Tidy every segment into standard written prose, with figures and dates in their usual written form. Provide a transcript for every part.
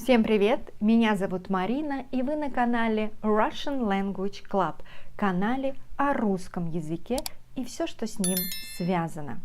Всем привет! Меня зовут Марина, и вы на канале Russian Language Club, канале о русском языке и все, что с ним связано.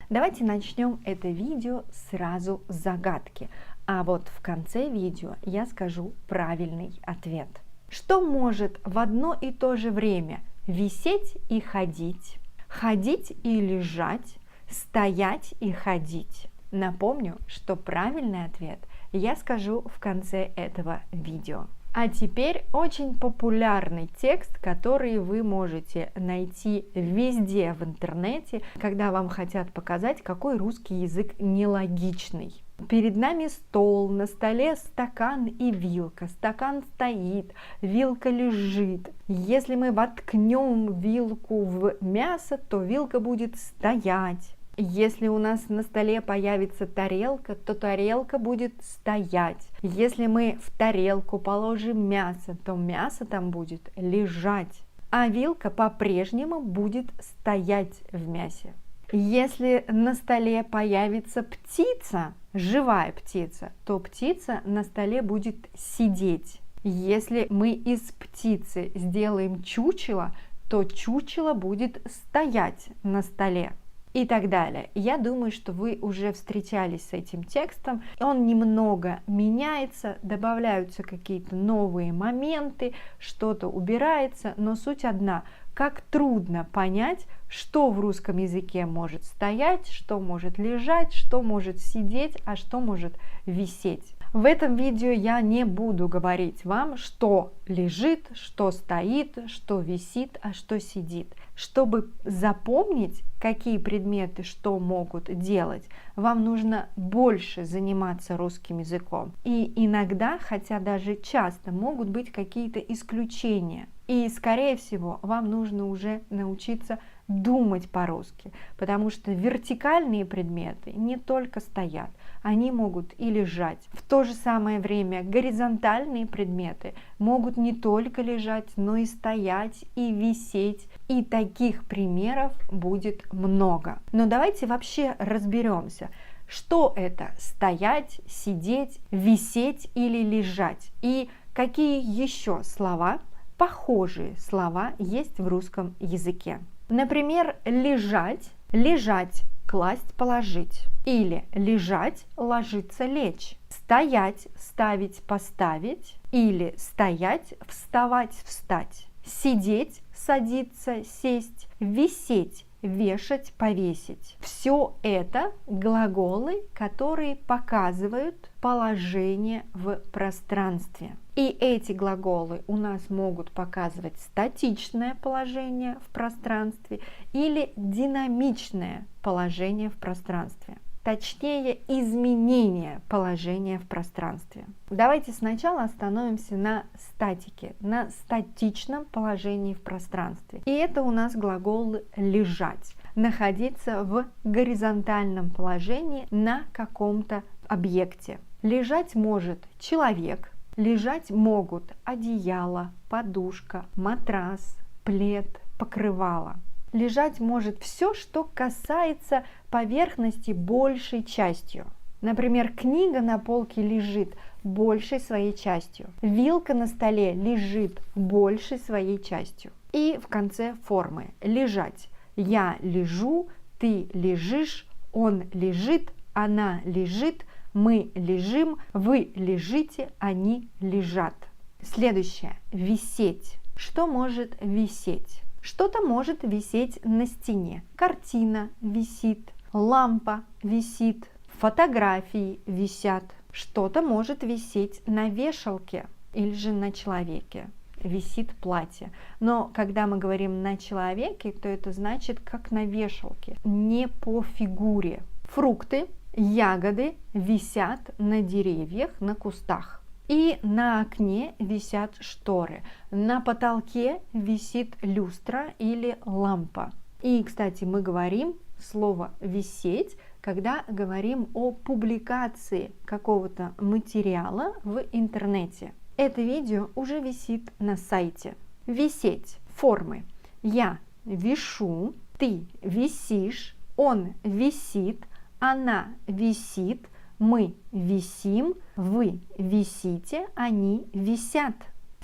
Давайте начнем это видео сразу с загадки, а вот в конце видео я скажу правильный ответ. Что может в одно и то же время висеть и ходить, ходить и лежать, стоять и ходить? Напомню, что правильный ответ я скажу в конце этого видео. А теперь очень популярный текст, который вы можете найти везде в интернете, когда вам хотят показать, какой русский язык нелогичный. Перед нами стол, на столе стакан и вилка. Стакан стоит, вилка лежит. Если мы воткнем вилку в мясо, то вилка будет стоять. Если у нас на столе появится тарелка, то тарелка будет стоять. Если мы в тарелку положим мясо, то мясо там будет лежать. А вилка по-прежнему будет стоять в мясе. Если на столе появится птица, живая птица, то птица на столе будет сидеть. Если мы из птицы сделаем чучело, то чучело будет стоять на столе. И так далее. Я думаю, что вы уже встречались с этим текстом. Он немного меняется, добавляются какие-то новые моменты, что-то убирается, но суть одна. Как трудно понять, что в русском языке может стоять, что может лежать, что может сидеть, а что может висеть. В этом видео я не буду говорить вам, что лежит, что стоит, что висит, а что сидит. Чтобы запомнить, какие предметы что могут делать, вам нужно больше заниматься русским языком. И иногда, хотя даже часто, могут быть какие-то исключения. И, скорее всего, вам нужно уже научиться думать по-русски, потому что вертикальные предметы не только стоят, они могут и лежать. В то же самое время горизонтальные предметы могут не только лежать, но и стоять, и висеть. И таких примеров будет много. Но давайте вообще разберемся, что это стоять, сидеть, висеть или лежать. И какие еще слова, похожие слова, есть в русском языке. Например, лежать, лежать, класть, положить. Или лежать, ложиться, лечь. Стоять, ставить, поставить. Или стоять, вставать, встать. Сидеть, садиться, сесть. Висеть, вешать, повесить. Все это глаголы, которые показывают положение в пространстве. И эти глаголы у нас могут показывать статичное положение в пространстве или динамичное положение в пространстве. Точнее, изменение положения в пространстве. Давайте сначала остановимся на статике, на статичном положении в пространстве. И это у нас глагол лежать, находиться в горизонтальном положении на каком-то объекте. Лежать может человек, лежать могут одеяло, подушка, матрас, плед, покрывало. Лежать может все, что касается поверхности большей частью. Например, книга на полке лежит большей своей частью. Вилка на столе лежит большей своей частью. И в конце формы лежать. Я лежу, ты лежишь, он лежит, она лежит, мы лежим, вы лежите, они лежат. Следующее. Висеть. Что может висеть? Что-то может висеть на стене. Картина висит, лампа висит, фотографии висят. Что-то может висеть на вешалке или же на человеке. Висит платье. Но когда мы говорим на человеке, то это значит как на вешалке, не по фигуре. Фрукты, ягоды висят на деревьях, на кустах. И на окне висят шторы. На потолке висит люстра или лампа. И, кстати, мы говорим слово «висеть», когда говорим о публикации какого-то материала в интернете. Это видео уже висит на сайте. Висеть. Формы. Я вишу, Ты висишь, он висит, она висит, мы висим, вы висите, они висят.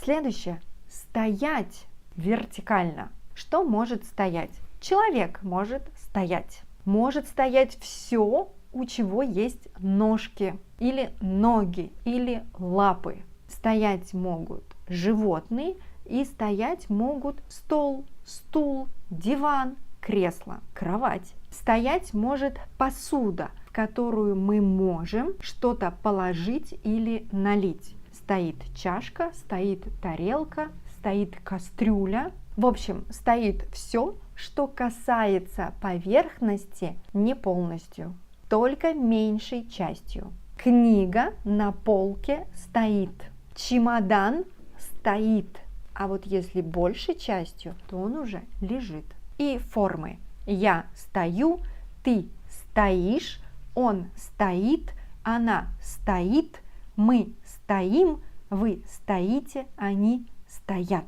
Следующее. Стоять вертикально. Что может стоять? Человек может стоять. Может стоять все, у чего есть ножки, или ноги, или лапы. Стоять могут животные, и стоять могут стол, стул, диван, кресло, кровать. Стоять может посуда, в которую мы можем что-то положить или налить. Стоит чашка, стоит тарелка, стоит кастрюля. В общем, стоит все, что касается поверхности не полностью, только меньшей частью. Книга на полке стоит. Чемодан стоит. А вот если большей частью, то он уже лежит. И формы. Я стою, ты стоишь, он стоит, она стоит, мы стоим, вы стоите, они стоят.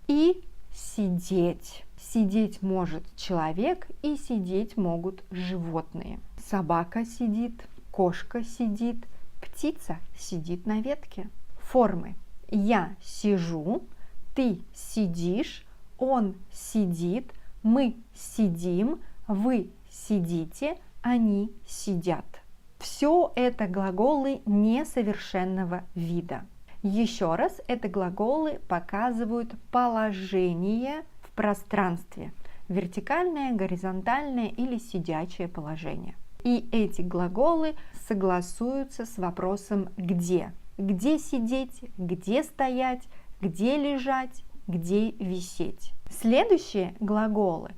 И сидеть. Сидеть может человек, и сидеть могут животные. Собака сидит, кошка сидит, птица сидит на ветке. Формы. Я сижу, ты сидишь, он сидит, мы сидим, вы сидите, они сидят. Все это глаголы несовершенного вида. Еще раз, это глаголы показывают положение в пространстве. Вертикальное, горизонтальное или сидячее положение. И эти глаголы согласуются с вопросом «где?». Где сидеть, где стоять, где лежать, где висеть. Следующие глаголы,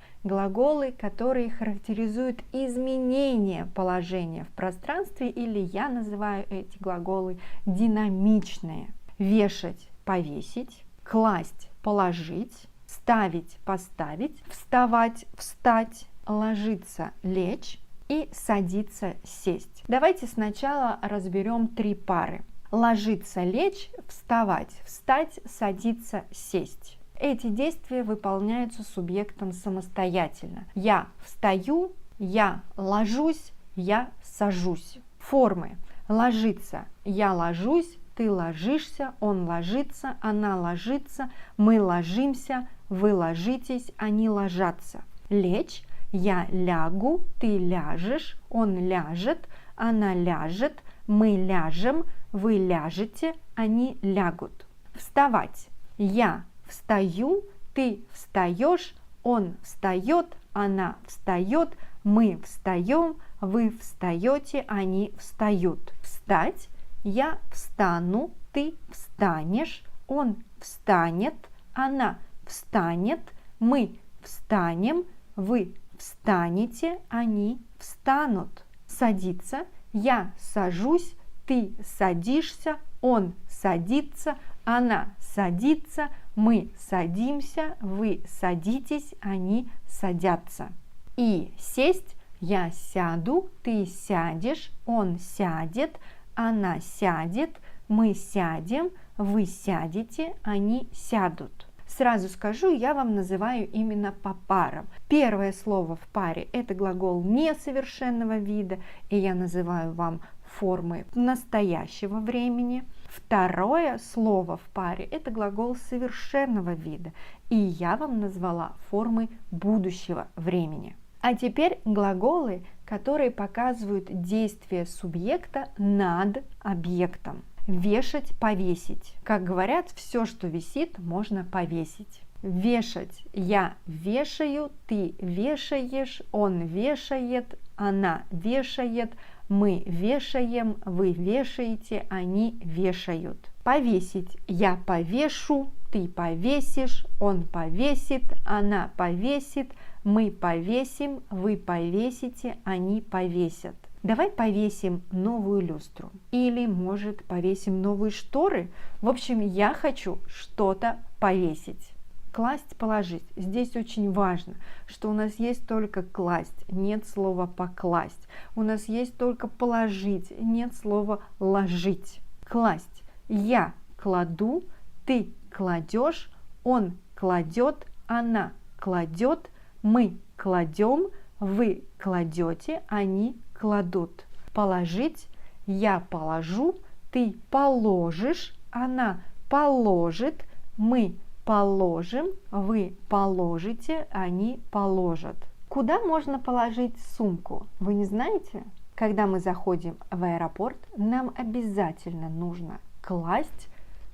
которые характеризуют изменение положения в пространстве, или я называю эти глаголы динамичные. Вешать, повесить, класть, положить, ставить, поставить, вставать, встать, ложиться, лечь и садиться, сесть. Давайте сначала разберем три пары. Ложиться, лечь, вставать, встать, садиться, сесть. Эти действия выполняются субъектом самостоятельно. Я встаю, я ложусь, я сажусь. Формы. Ложиться. Я ложусь, ты ложишься, он ложится, она ложится, мы ложимся, вы ложитесь, они ложатся. Лечь. Я лягу, ты ляжешь, он ляжет, она ляжет, мы ляжем, вы ляжете, они лягут. Вставать. Я встаю, ты встаешь, он встает, она встает, мы встаем, вы встаете, они встают. Встать. Я встану, ты встанешь, он встанет, она встанет, мы встанем, вы встанете, они встанут. Садиться. Я сажусь, ты садишься, он садится, она садится, мы садимся, вы садитесь, они садятся. И сесть. Я сяду, ты сядешь, он сядет, она сядет, мы сядем, вы сядете, они сядут. Сразу скажу, я вам называю именно по парам. Первое слово в паре – это глагол несовершенного вида, и я называю вам формы настоящего времени. Второе слово в паре – это глагол совершенного вида, и я вам назвала формы будущего времени. А теперь глаголы, которые показывают действие субъекта над объектом. Вешать, повесить. Как говорят, все, что висит, можно повесить. Вешать. Я вешаю, ты вешаешь, он вешает, она вешает, мы вешаем, вы вешаете, они вешают. Повесить. Я повешу, ты повесишь, он повесит, она повесит, мы повесим, вы повесите, они повесят. Давай повесим новую люстру. Или, может, повесим новые шторы. В общем, я хочу что-то повесить. Класть, положить. Здесь очень важно, что у нас есть только класть, нет слова покласть. У нас есть только положить, нет слова ложить. Класть. Я кладу, ты кладешь, он кладет, она кладет, мы кладем, вы кладете, они кладут. Положить, я положу, ты положишь, она положит, мы положим, вы положите, они положат. Куда можно положить сумку? Вы не знаете? Когда мы заходим в аэропорт, нам обязательно нужно класть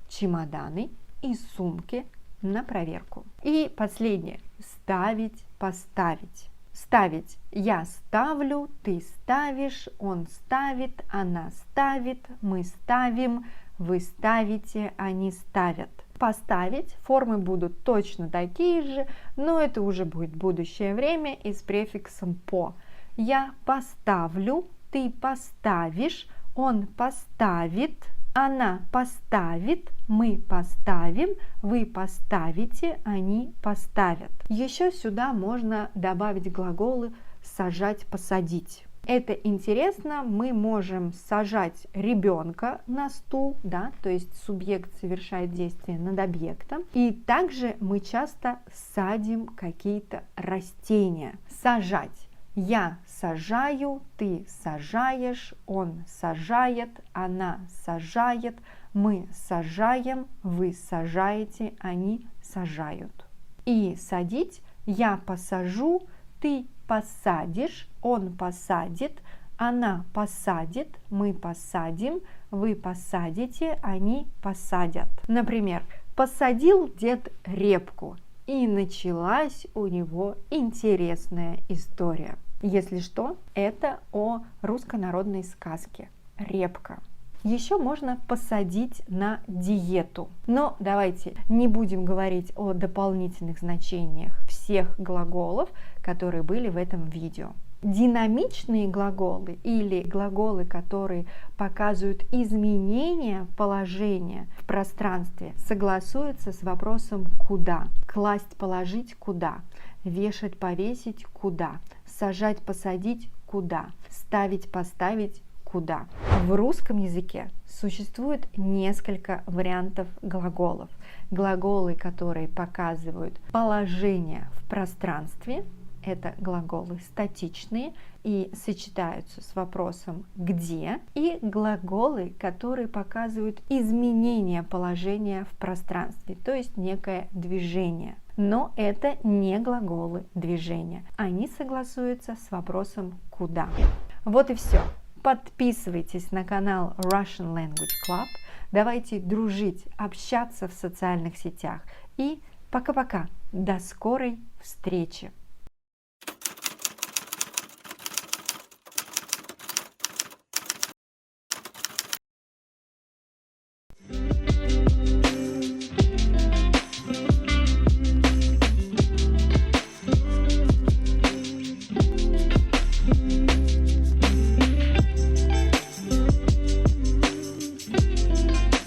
чемоданы и сумки на проверку. И последнее. Ставить, поставить. Ставить. Я ставлю, ты ставишь, он ставит, она ставит, мы ставим, вы ставите, они ставят. Поставить. Формы будут точно такие же, но это уже будет будущее время и с префиксом по. Я поставлю, ты поставишь, он поставит, она поставит, мы поставим, вы поставите, они поставят. Еще сюда можно добавить глаголы сажать, посадить. Это интересно, мы можем сажать ребенка на стул, да, то есть субъект совершает действие над объектом. И также мы часто садим какие-то растения. Сажать. Я сажаю, ты сажаешь, он сажает, она сажает, мы сажаем, вы сажаете, они сажают. И садить. Я посажу, ты посадишь, он посадит, она посадит, мы посадим, вы посадите, они посадят. Например, посадил дед репку, и началась у него интересная история. Если что, это о русской народной сказке «Репка». Еще можно посадить на диету. Но давайте не будем говорить о дополнительных значениях всех глаголов, которые были в этом видео. Динамичные глаголы или глаголы, которые показывают изменение положения в пространстве, согласуются с вопросом «куда?». Класть, положить – куда? Вешать, повесить – куда? Сажать, посадить – куда? Ставить, поставить – куда? В русском языке существует несколько вариантов глаголов. Глаголы, которые показывают положение в пространстве, это глаголы статичные и сочетаются с вопросом «где», и глаголы, которые показывают изменение положения в пространстве, то есть некое движение. Но это не глаголы движения, они согласуются с вопросом «куда». Вот и все. Подписывайтесь на канал Russian Language Club, давайте дружить, общаться в социальных сетях. И пока-пока, до скорой встречи!